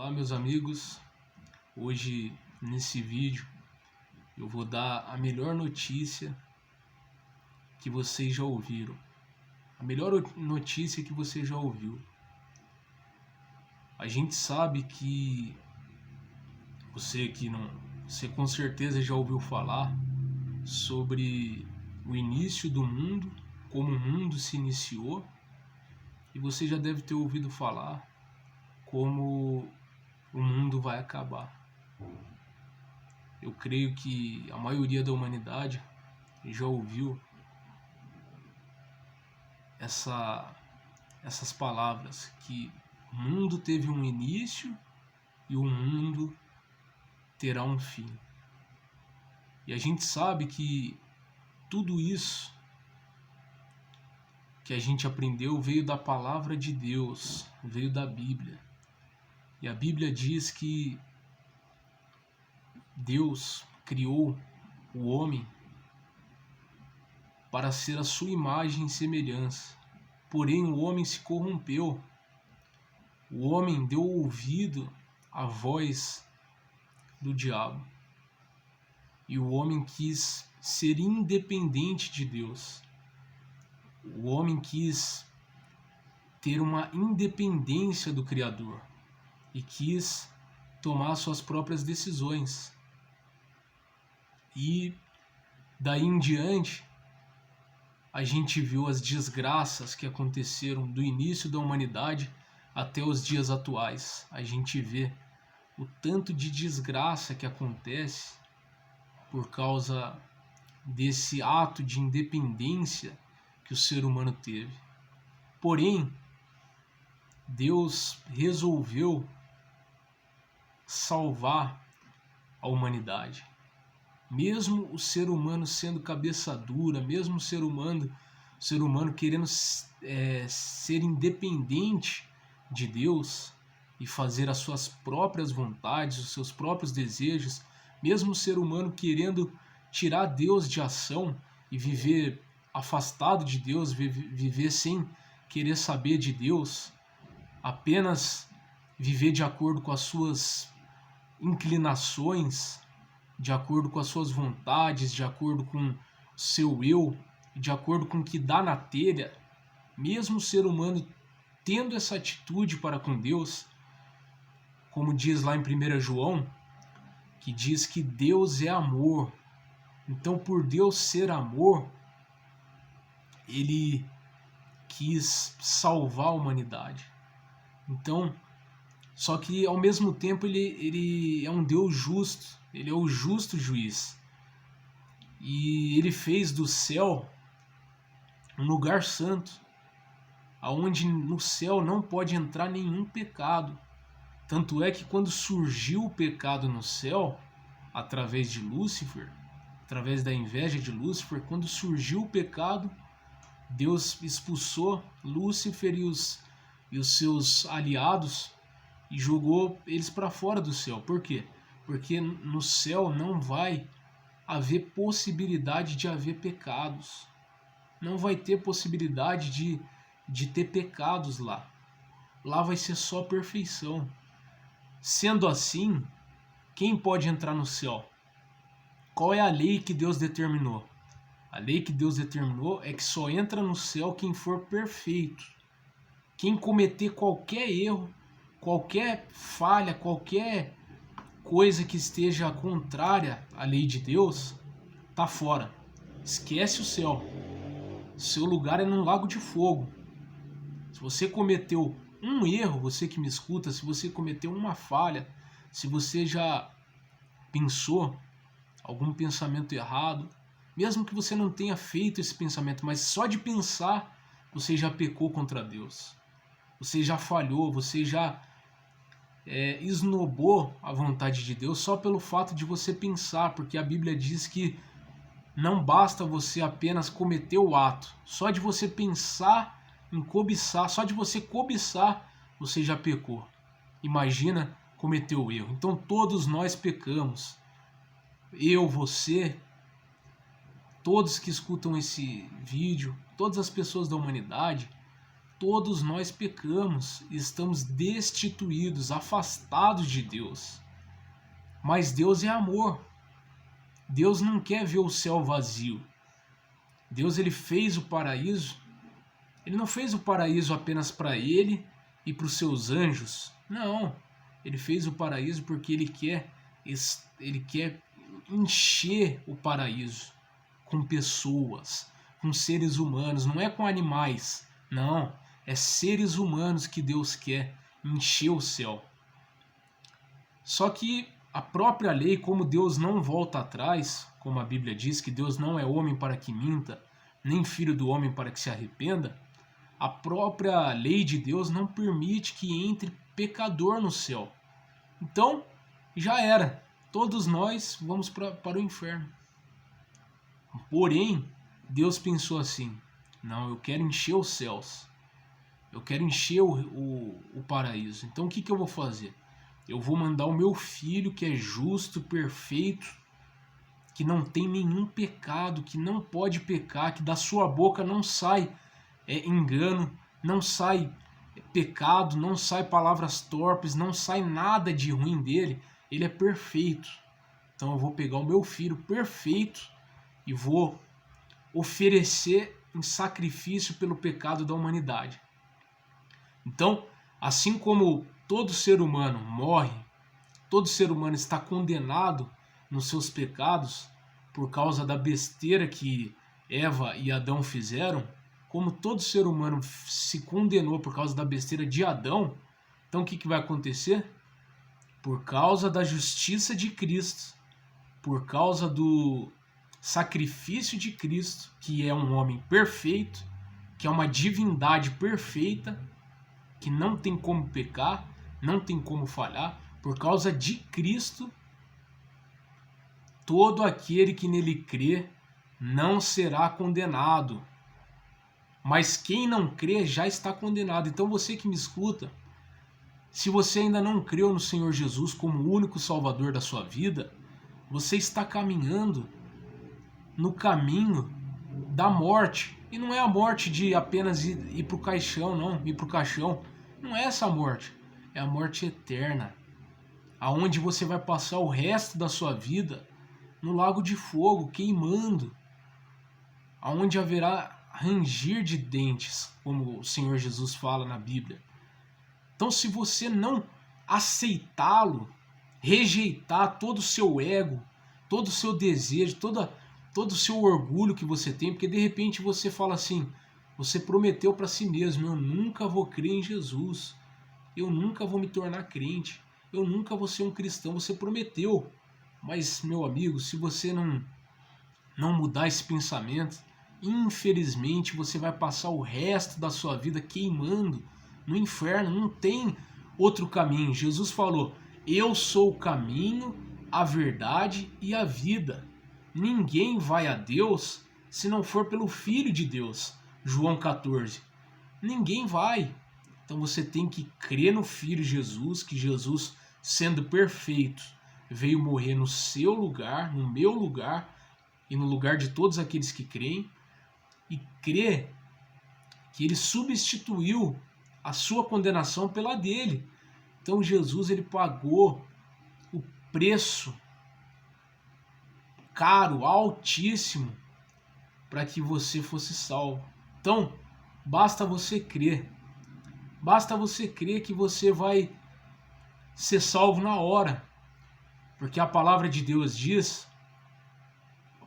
Olá, meus amigos. Hoje, nesse vídeo, eu vou dar a melhor notícia que vocês já ouviram. A melhor notícia que você já ouviu. A gente sabe que você com certeza já ouviu falar sobre o início do mundo, como o mundo se iniciou, e você já deve ter ouvido falar como o mundo vai acabar. Eu creio que a maioria da humanidade já ouviu essas palavras, que o mundo teve um início e o mundo terá um fim. E a gente sabe que tudo isso que a gente aprendeu veio da palavra de Deus, veio da Bíblia. E a Bíblia diz que Deus criou o homem para ser a sua imagem e semelhança. Porém, o homem se corrompeu. O homem deu ouvido à voz do diabo. E o homem quis ser independente de Deus. O homem quis ter uma independência do Criador e quis tomar suas próprias decisões. E daí em diante, a gente viu as desgraças que aconteceram do início da humanidade até os dias atuais. A gente vê o tanto de desgraça que acontece por causa desse ato de independência que o ser humano teve. Porém, Deus resolveu salvar a humanidade. Mesmo o ser humano sendo cabeça dura, mesmo o ser humano querendo ser independente de Deus e fazer as suas próprias vontades, os seus próprios desejos, mesmo o ser humano querendo tirar Deus de ação e viver afastado de Deus, viver sem querer saber de Deus, apenas viver de acordo com as suas inclinações, de acordo com as suas vontades, de acordo com o seu eu, de acordo com o que dá na telha. Mesmo o ser humano tendo essa atitude para com Deus, como diz lá em 1 João, que diz que Deus é amor. Então, por Deus ser amor, ele quis salvar a humanidade. Então, só que ao mesmo tempo ele é um Deus justo, ele é o justo juiz. E ele fez do céu um lugar santo, aonde no céu não pode entrar nenhum pecado. Tanto é que quando surgiu o pecado no céu, através de Lúcifer, através da inveja de Lúcifer, quando surgiu o pecado, Deus expulsou Lúcifer e os seus aliados e jogou eles para fora do céu. Por quê? Porque no céu não vai haver possibilidade de haver pecados. Não vai ter possibilidade de ter pecados lá. Lá vai ser só perfeição. Sendo assim, quem pode entrar no céu? Qual é a lei que Deus determinou? A lei que Deus determinou é que só entra no céu quem for perfeito. Quem cometer qualquer erro, qualquer falha, qualquer coisa que esteja contrária à lei de Deus, tá fora. Esquece o céu. Seu lugar é num lago de fogo. Se você cometeu um erro, você que me escuta, se você cometeu uma falha, se você já pensou algum pensamento errado, mesmo que você não tenha feito esse pensamento, mas só de pensar, você já pecou contra Deus. Você já falhou, você já esnobou a vontade de Deus só pelo fato de você pensar, porque a Bíblia diz que não basta você apenas cometer o ato, só de você pensar em cobiçar, só de você cobiçar, você já pecou. Imagina cometer o erro. Então todos nós pecamos. Eu, você, todos que escutam esse vídeo, todas as pessoas da humanidade, todos nós pecamos e estamos destituídos, afastados de Deus. Mas Deus é amor. Deus não quer ver o céu vazio. Deus, ele fez o paraíso. Ele não fez o paraíso apenas para ele e para os seus anjos. Não. Ele fez o paraíso porque ele quer encher o paraíso com pessoas, com seres humanos. Não é com animais. Não. É seres humanos que Deus quer encher o céu. Só que a própria lei, como Deus não volta atrás, como a Bíblia diz que Deus não é homem para que minta, nem filho do homem para que se arrependa, a própria lei de Deus não permite que entre pecador no céu. Então, já era. Todos nós vamos para o inferno. Porém, Deus pensou assim: não, eu quero encher os céus. Eu quero encher o paraíso. Então, o que eu vou fazer? Eu vou mandar o meu filho, que é justo, perfeito, que não tem nenhum pecado, que não pode pecar, que da sua boca não sai engano, não sai pecado, não sai palavras torpes, não sai nada de ruim dele. Ele é perfeito. Então eu vou pegar o meu filho perfeito e vou oferecer em sacrifício pelo pecado da humanidade. Então, assim como todo ser humano morre, todo ser humano está condenado nos seus pecados por causa da besteira que Eva e Adão fizeram, como todo ser humano se condenou por causa da besteira de Adão, então o que vai acontecer? Por causa da justiça de Cristo, por causa do sacrifício de Cristo, que é um homem perfeito, que é uma divindade perfeita, que não tem como pecar, não tem como falhar, por causa de Cristo, todo aquele que nele crê não será condenado. Mas quem não crê já está condenado. Então você que me escuta, se você ainda não creu no Senhor Jesus como o único Salvador da sua vida, você está caminhando no caminho da morte. E não é a morte de apenas ir para o caixão, não. Ir para o caixão. Não é essa morte. É a morte eterna. Aonde você vai passar o resto da sua vida no lago de fogo, queimando. Aonde haverá ranger de dentes, como o Senhor Jesus fala na Bíblia. Então, se você não aceitá-lo, rejeitar todo o seu ego, todo o seu desejo, todo o seu orgulho que você tem, porque de repente você fala assim, você prometeu para si mesmo: eu nunca vou crer em Jesus, eu nunca vou me tornar crente, eu nunca vou ser um cristão. Você prometeu, mas, meu amigo, se você não mudar esse pensamento, infelizmente você vai passar o resto da sua vida queimando no inferno. Não tem outro caminho. Jesus falou: eu sou o caminho, a verdade e a vida. Ninguém vai a Deus se não for pelo Filho de Deus. João 14. Ninguém vai. Então você tem que crer no Filho Jesus, que Jesus, sendo perfeito, veio morrer no seu lugar, no meu lugar e no lugar de todos aqueles que creem, e crer que ele substituiu a sua condenação pela dele. Então Jesus, ele pagou o preço caro, altíssimo, para que você fosse salvo. Então, basta você crer. Basta você crer que você vai ser salvo na hora. Porque a palavra de Deus diz,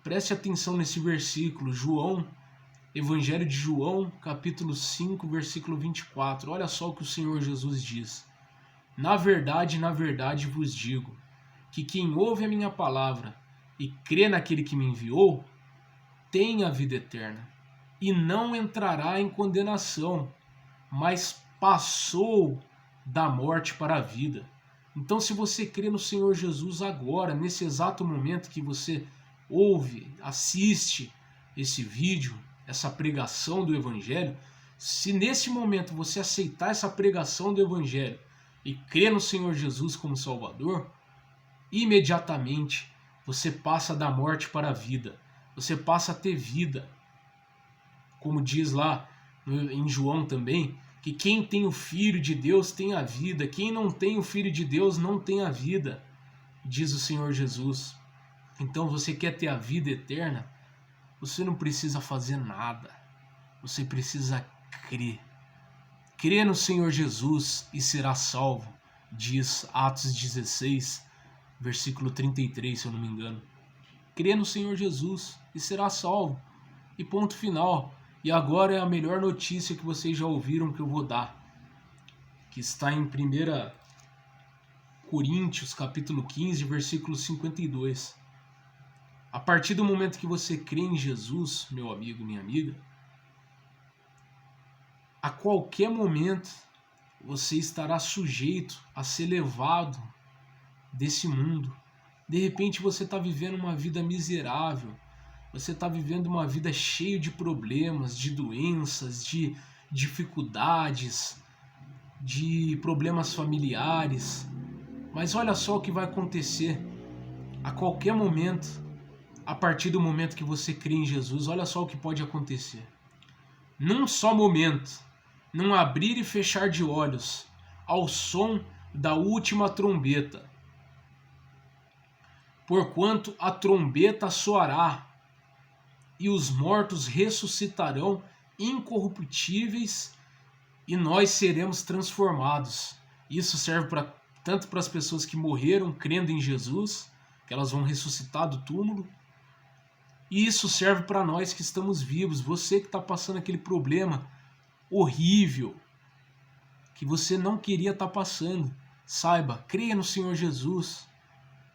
preste atenção nesse versículo, Evangelho de João, capítulo 5, versículo 24. Olha só o que o Senhor Jesus diz: na verdade vos digo, que quem ouve a minha palavra e crê naquele que me enviou, tem a vida eterna, e não entrará em condenação, mas passou da morte para a vida. Então, se você crê no Senhor Jesus agora, nesse exato momento que você ouve, assiste esse vídeo, essa pregação do Evangelho, se nesse momento você aceitar essa pregação do Evangelho e crer no Senhor Jesus como Salvador, imediatamente você passa da morte para a vida. Você passa a ter vida. Como diz lá em João também, que quem tem o Filho de Deus tem a vida, quem não tem o Filho de Deus não tem a vida, diz o Senhor Jesus. Então você quer ter a vida eterna? Você não precisa fazer nada, você precisa crer. Crê no Senhor Jesus e será salvo, diz Atos 16, versículo 33, se eu não me engano. Crê no Senhor Jesus e será salvo. E ponto final. E agora é a melhor notícia que vocês já ouviram que eu vou dar, que está em 1 Coríntios, capítulo 15, versículo 52. A partir do momento que você crê em Jesus, meu amigo, minha amiga, a qualquer momento você estará sujeito a ser levado desse mundo. De repente você está vivendo uma vida miserável, você está vivendo uma vida cheia de problemas, de doenças, de dificuldades, de problemas familiares. Mas olha só o que vai acontecer a qualquer momento, a partir do momento que você crê em Jesus. Olha só o que pode acontecer. Num só momento, num abrir e fechar de olhos, ao som da última trombeta. Porquanto a trombeta soará, e os mortos ressuscitarão incorruptíveis, e nós seremos transformados. Isso serve tanto para as pessoas que morreram crendo em Jesus, que elas vão ressuscitar do túmulo, e isso serve para nós que estamos vivos. Você que está passando aquele problema horrível, que você não queria estar passando, saiba, creia no Senhor Jesus,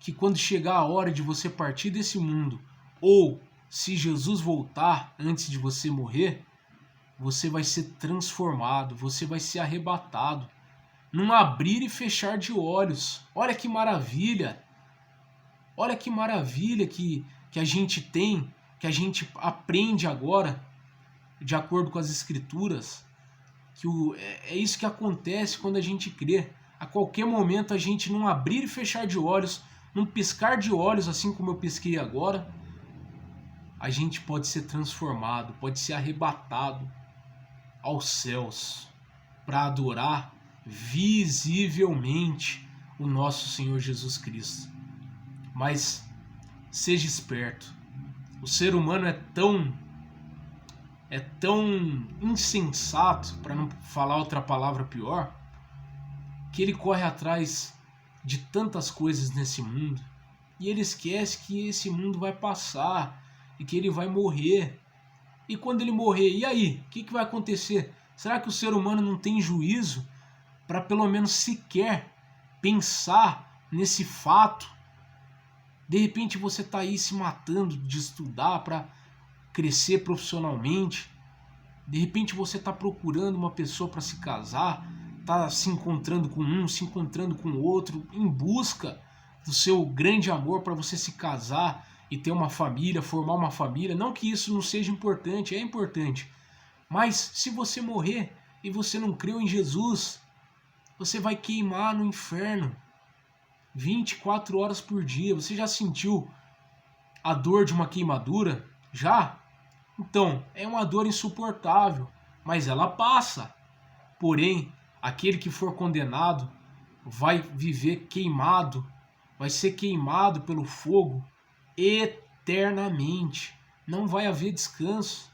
que quando chegar a hora de você partir desse mundo, ou se Jesus voltar antes de você morrer, você vai ser transformado, você vai ser arrebatado, num abrir e fechar de olhos. Olha que maravilha! Olha que maravilha que a gente tem, que a gente aprende agora, de acordo com as Escrituras, que é isso que acontece quando a gente crê. A qualquer momento a gente, num abrir e fechar de olhos, num piscar de olhos, assim como eu pisquei agora, a gente pode ser transformado, pode ser arrebatado aos céus para adorar visivelmente o nosso Senhor Jesus Cristo. Mas seja esperto. O ser humano é tão insensato, para não falar outra palavra pior, que ele corre atrás de tantas coisas nesse mundo e ele esquece que esse mundo vai passar e que ele vai morrer. E quando ele morrer, e aí? O que vai acontecer? Será que o ser humano não tem juízo para pelo menos sequer pensar nesse fato? De repente você está aí se matando de estudar para crescer profissionalmente. De repente você está procurando uma pessoa para se casar, está se encontrando com um, se encontrando com o outro, em busca do seu grande amor para você se casar e ter uma família, formar uma família. Não que isso não seja importante, é importante. Mas se você morrer e você não creu em Jesus, você vai queimar no inferno 24 horas por dia. Você já sentiu a dor de uma queimadura? Já? Então, é uma dor insuportável, mas ela passa. Porém, aquele que for condenado vai viver queimado, vai ser queimado pelo fogo eternamente. Não vai haver descanso.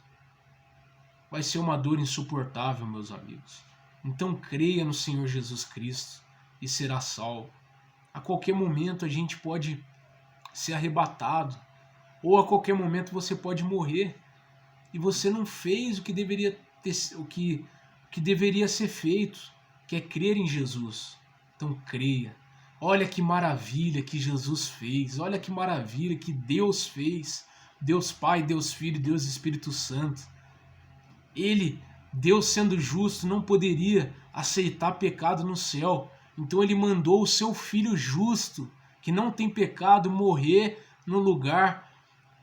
Vai ser uma dor insuportável, meus amigos. Então creia no Senhor Jesus Cristo e será salvo. A qualquer momento a gente pode ser arrebatado, ou a qualquer momento você pode morrer e você não fez o que deveria deveria ser feito, que é crer em Jesus. Então creia. Olha que maravilha que Jesus fez, olha que maravilha que Deus fez, Deus Pai, Deus Filho, Deus Espírito Santo. Ele, Deus sendo justo, não poderia aceitar pecado no céu, então ele mandou o seu Filho justo, que não tem pecado, morrer no lugar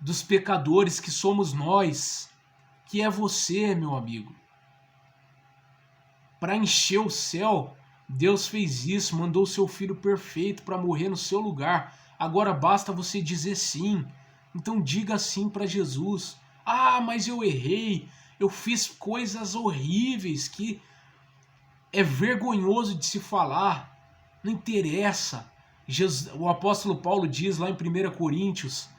dos pecadores que somos nós, que é você, meu amigo. Para encher o céu, Deus fez isso, mandou o seu Filho perfeito para morrer no seu lugar. Agora basta você dizer sim. Então diga sim para Jesus. Ah, mas eu errei, eu fiz coisas horríveis que é vergonhoso de se falar. Não interessa. O apóstolo Paulo diz lá em 1 Coríntios,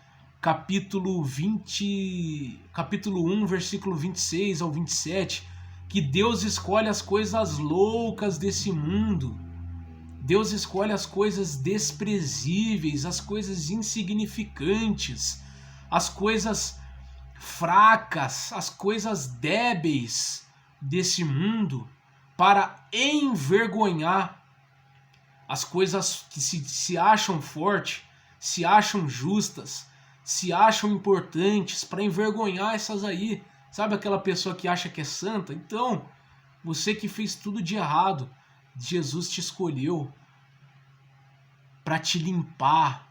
capítulo 1, versículo 26 ao 27, que Deus escolhe as coisas loucas desse mundo. Deus escolhe as coisas desprezíveis, as coisas insignificantes, as coisas fracas, as coisas débeis desse mundo para envergonhar as coisas que se acham fortes, se acham justas, se acham importantes, para envergonhar essas aí. Sabe aquela pessoa que acha que é santa? Então, você que fez tudo de errado, Jesus te escolheu para te limpar,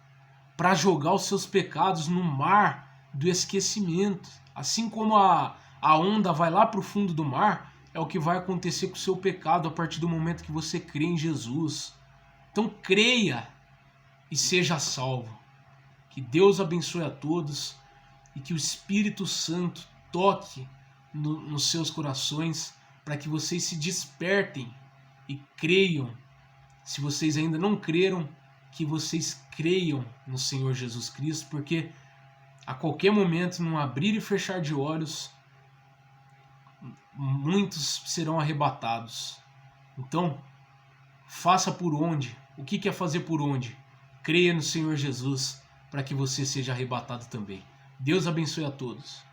para jogar os seus pecados no mar do esquecimento. Assim como a onda vai lá para o fundo do mar, é o que vai acontecer com o seu pecado a partir do momento que você crê em Jesus. Então creia e seja salvo. Que Deus abençoe a todos e que o Espírito Santo toque nos seus corações para que vocês se despertem e creiam. Se vocês ainda não creram, que vocês creiam no Senhor Jesus Cristo, porque a qualquer momento, num abrir e fechar de olhos, muitos serão arrebatados. Então, faça por onde? O que é fazer por onde? Creia no Senhor Jesus para que você seja arrebatado também. Deus abençoe a todos.